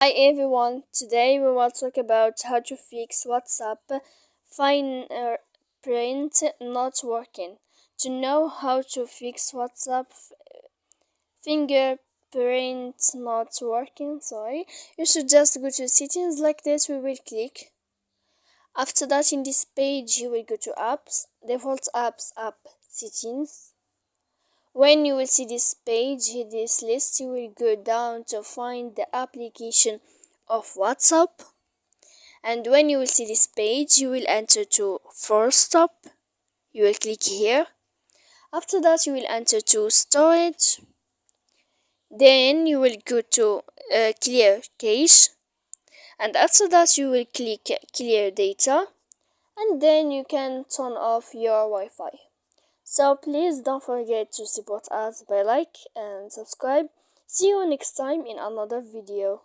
Hi everyone, today we will talk about how to fix WhatsApp fingerprint not working. To know how to fix WhatsApp fingerprint not working, you should just go to settings like this. We will click. After that, in this page, you will go to apps, default apps, app settings. When you will see this page, this list, you will go down to find the application of WhatsApp. And when you will see this page, you will enter to first stop. You will click here. After that, you will enter to storage. Then you will go to clear cache. And after that, you will click clear data. And then you can turn off your Wi-Fi. So please don't forget to support us by like and subscribe. See you next time in another video.